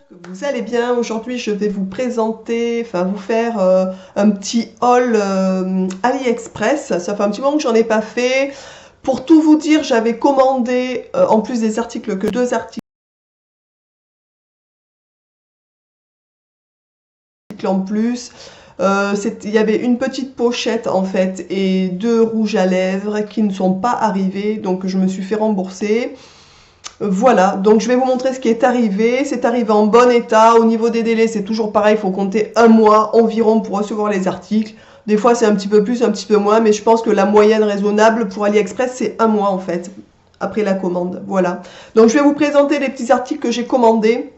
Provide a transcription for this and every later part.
que vous allez bien. Aujourd'hui, je vais vous présenter, enfin vous faire un petit haul AliExpress. Ça fait un petit moment que j'en ai pas fait. Pour tout vous dire, j'avais commandé, en plus des articles, que 2 articles en plus. Il y avait une petite pochette en fait et 2 rouges à lèvres qui ne sont pas arrivés, donc je me suis fait rembourser. Voilà, donc je vais vous montrer ce qui est arrivé. C'est arrivé en bon état. Au niveau des délais, c'est toujours pareil, il faut compter un mois environ pour recevoir les articles. Des fois, c'est un petit peu plus, un petit peu moins, mais je pense que la moyenne raisonnable pour AliExpress, c'est un mois en fait, après la commande. Voilà. Donc je vais vous présenter les petits articles que j'ai commandés.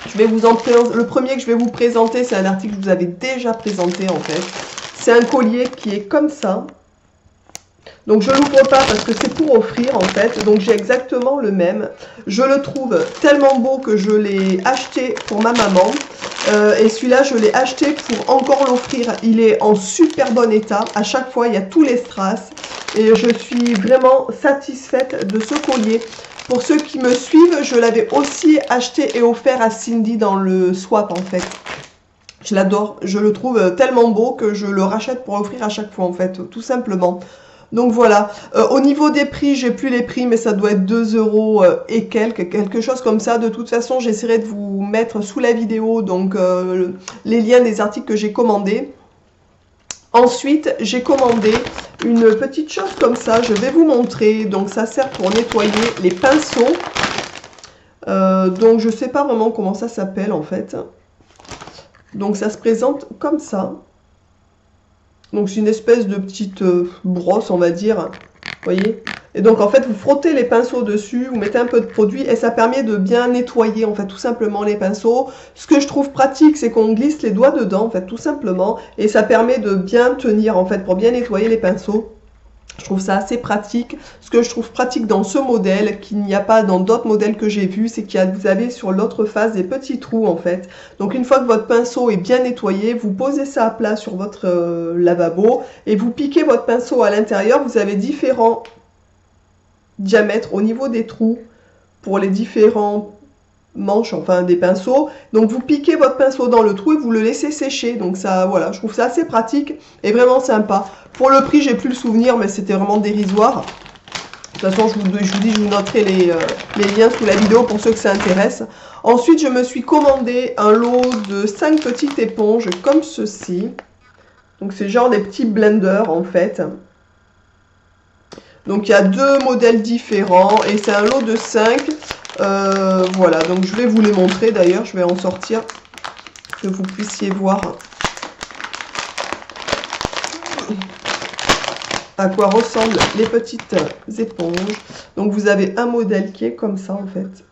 Je vais vous en présenter. Le premier que je vais vous présenter, c'est un article que je vous avais déjà présenté en fait. C'est un collier qui est comme ça. Donc je l'ouvre pas parce que c'est pour offrir en fait, donc j'ai exactement le même. Je le trouve tellement beau que je l'ai acheté pour ma maman. Et celui-là je l'ai acheté pour encore l'offrir. Il est en super bon état, à chaque fois il y a tous les strass. Et je suis vraiment satisfaite de ce collier. Pour ceux qui me suivent, je l'avais aussi acheté et offert à Cindy dans le swap en fait. Je l'adore, je le trouve tellement beau que je le rachète pour l'offrir à chaque fois en fait, tout simplement. Donc voilà, au niveau des prix, j'ai plus les prix, mais ça doit être 2 euros et quelque chose comme ça. De toute façon, j'essaierai de vous mettre sous la vidéo donc les liens des articles que j'ai commandés. Ensuite, j'ai commandé une petite chose comme ça, je vais vous montrer. Donc ça sert pour nettoyer les pinceaux. Donc je sais pas vraiment comment ça s'appelle en fait. Donc ça se présente comme ça. Donc c'est une espèce de petite brosse, on va dire, vous voyez. Et donc en fait, vous frottez les pinceaux dessus, vous mettez un peu de produit et ça permet de bien nettoyer en fait tout simplement les pinceaux. Ce que je trouve pratique, c'est qu'on glisse les doigts dedans en fait tout simplement et ça permet de bien tenir en fait pour bien nettoyer les pinceaux. Je trouve ça assez pratique. Ce que je trouve pratique dans ce modèle, qu'il n'y a pas dans d'autres modèles que j'ai vus, c'est qu'il y a, vous avez sur l'autre face des petits trous en fait. Donc une fois que votre pinceau est bien nettoyé, vous posez ça à plat sur votre lavabo et vous piquez votre pinceau à l'intérieur. Vous avez différents diamètres au niveau des trous pour les différents manches, enfin des pinceaux. Donc vous piquez votre pinceau dans le trou et vous le laissez sécher. Donc ça, voilà, je trouve ça assez pratique et vraiment sympa. Pour le prix, j'ai plus le souvenir, mais c'était vraiment dérisoire. De toute façon, je vous dis, je vous noterai les liens sous la vidéo pour ceux que ça intéresse. Ensuite, je me suis commandé un lot de 5 petites éponges comme ceci. Donc c'est genre des petits blenders en fait. Donc il y a 2 modèles différents et c'est un lot de 5. Voilà, donc je vais vous les montrer d'ailleurs, je vais en sortir, que vous puissiez voir à quoi ressemblent les petites éponges. Donc vous avez un modèle qui est comme ça en fait.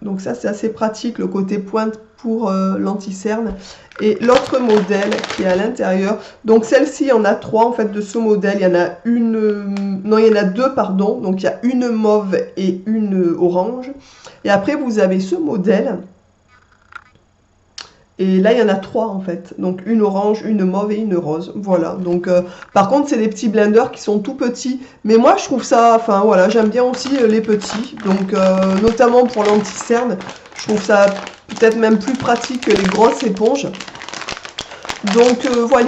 Donc ça c'est assez pratique, le côté pointe pour l'anti-cerne. Et l'autre modèle qui est à l'intérieur, donc celle-ci, il y en a 3 en fait de ce modèle. Il y en a une, non il y en a 2 pardon, donc il y a une mauve et une orange. Et après vous avez ce modèle. Et là, il y en a 3 en fait. Donc une orange, une mauve et une rose. Voilà. Donc par contre, c'est des petits blenders qui sont tout petits. Mais moi, je trouve ça, enfin voilà, j'aime bien aussi les petits. Donc notamment pour l'anti-cerne, je trouve ça peut-être même plus pratique que les grosses éponges. Donc voilà,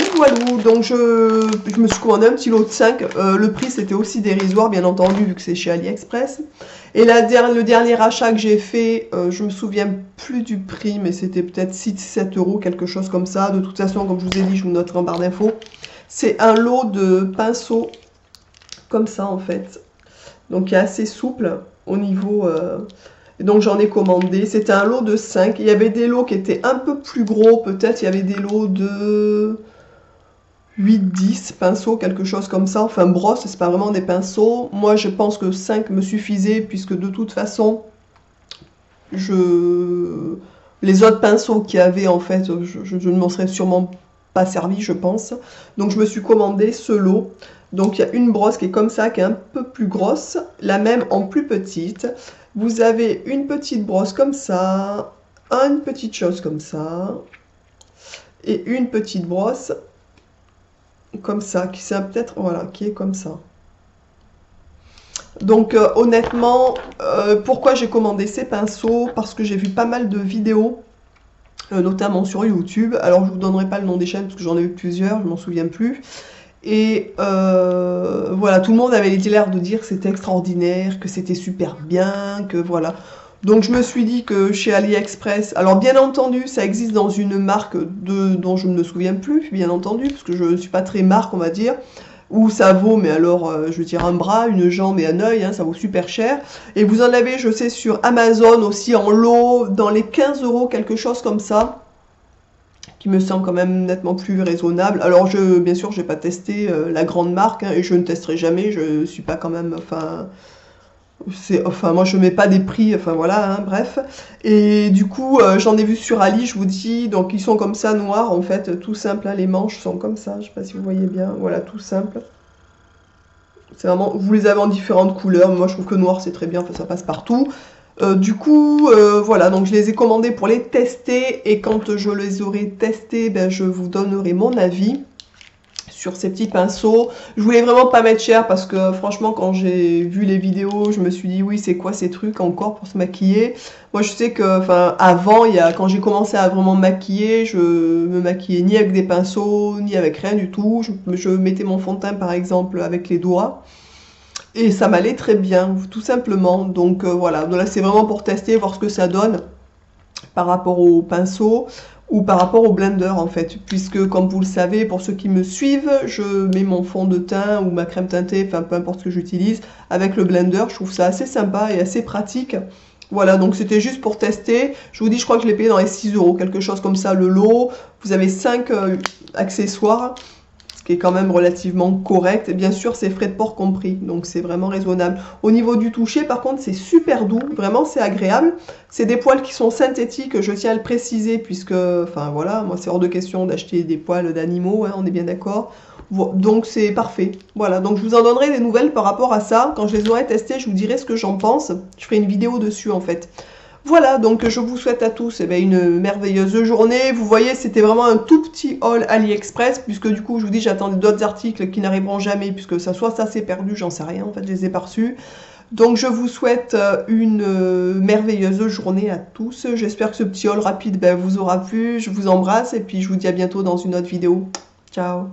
donc je me suis commandé un petit lot de 5. Le prix c'était aussi dérisoire bien entendu vu que c'est chez AliExpress. Et le dernier achat que j'ai fait, je me souviens plus du prix, mais c'était peut-être 6-7 euros, quelque chose comme ça. De toute façon, comme je vous ai dit, je vous noterai en barre d'infos. C'est un lot de pinceaux comme ça en fait. Donc il est assez souple au niveau... Et donc j'en ai commandé, c'était un lot de 5. Il y avait des lots qui étaient un peu plus gros, peut-être il y avait des lots de 8-10 pinceaux, quelque chose comme ça. Enfin brosse, c'est pas vraiment des pinceaux. Moi je pense que 5 me suffisait, puisque de toute façon, les autres pinceaux qu'il y avait en fait, je ne m'en serais sûrement pas servi, je pense. Donc je me suis commandé ce lot. Donc il y a une brosse qui est comme ça, qui est un peu plus grosse, la même en plus petite. Vous avez une petite brosse comme ça, une petite chose comme ça, et une petite brosse comme ça, qui c'est peut-être, voilà, qui est comme ça. Donc honnêtement, pourquoi j'ai commandé ces pinceaux? Parce que j'ai vu pas mal de vidéos notamment sur YouTube. Alors je vous donnerai pas le nom des chaînes parce que j'en ai eu plusieurs, je m'en souviens plus. Et voilà, tout le monde avait l'air de dire que c'était extraordinaire, que c'était super bien, que voilà. Donc je me suis dit que chez AliExpress, alors bien entendu, ça existe dans une marque dont je ne me souviens plus, bien entendu, parce que je ne suis pas très marque, on va dire, où ça vaut, mais alors, je veux dire, un bras, une jambe et un œil, hein, ça vaut super cher. Et vous en avez, je sais, sur Amazon aussi en lot, dans les 15 euros, quelque chose comme ça, qui me semble quand même nettement plus raisonnable. Alors, bien sûr, je n'ai pas testé la grande marque, hein, et je ne testerai jamais, je suis pas quand même, enfin, moi je mets pas des prix, enfin voilà, hein, bref. Et du coup, j'en ai vu sur Ali, je vous dis, donc ils sont comme ça, noirs, en fait, tout simple, hein, les manches sont comme ça, je sais pas si vous voyez bien, voilà, tout simple. C'est vraiment, vous les avez en différentes couleurs, moi je trouve que noir c'est très bien, enfin, ça passe partout. Du coup, voilà, donc je les ai commandés pour les tester, et quand je les aurai testés, ben, je vous donnerai mon avis sur ces petits pinceaux. Je voulais vraiment pas mettre cher parce que franchement quand j'ai vu les vidéos, je me suis dit oui, c'est quoi ces trucs encore pour se maquiller. Moi je sais que enfin avant, quand j'ai commencé à vraiment me maquiller, je me maquillais ni avec des pinceaux, ni avec rien du tout. Je mettais mon fond de teint par exemple avec les doigts. Et ça m'allait très bien, tout simplement. Donc voilà, donc là c'est vraiment pour tester, voir ce que ça donne par rapport au pinceau ou par rapport au blender en fait, puisque comme vous le savez, pour ceux qui me suivent, je mets mon fond de teint ou ma crème teintée, enfin peu importe ce que j'utilise, avec le blender. Je trouve ça assez sympa et assez pratique. Voilà, donc c'était juste pour tester. Je vous dis, je crois que je l'ai payé dans les 6 euros, quelque chose comme ça, le lot. Vous avez 5 accessoires, ce qui est quand même relativement correct. Et bien sûr, c'est frais de port compris, donc c'est vraiment raisonnable. Au niveau du toucher, par contre, c'est super doux, vraiment, c'est agréable. C'est des poils qui sont synthétiques, je tiens à le préciser, puisque, enfin voilà, moi c'est hors de question d'acheter des poils d'animaux, hein, on est bien d'accord. Donc c'est parfait. Voilà, donc je vous en donnerai des nouvelles par rapport à ça. Quand je les aurai testés, je vous dirai ce que j'en pense. Je ferai une vidéo dessus en fait. Voilà, donc je vous souhaite à tous une merveilleuse journée. Vous voyez, c'était vraiment un tout petit haul AliExpress, puisque du coup, je vous dis, j'attendais d'autres articles qui n'arriveront jamais, puisque ça s'est perdu, j'en sais rien, en fait, je les ai pas reçus. Donc je vous souhaite une merveilleuse journée à tous. J'espère que ce petit haul rapide vous aura plu. Je vous embrasse et puis je vous dis à bientôt dans une autre vidéo. Ciao!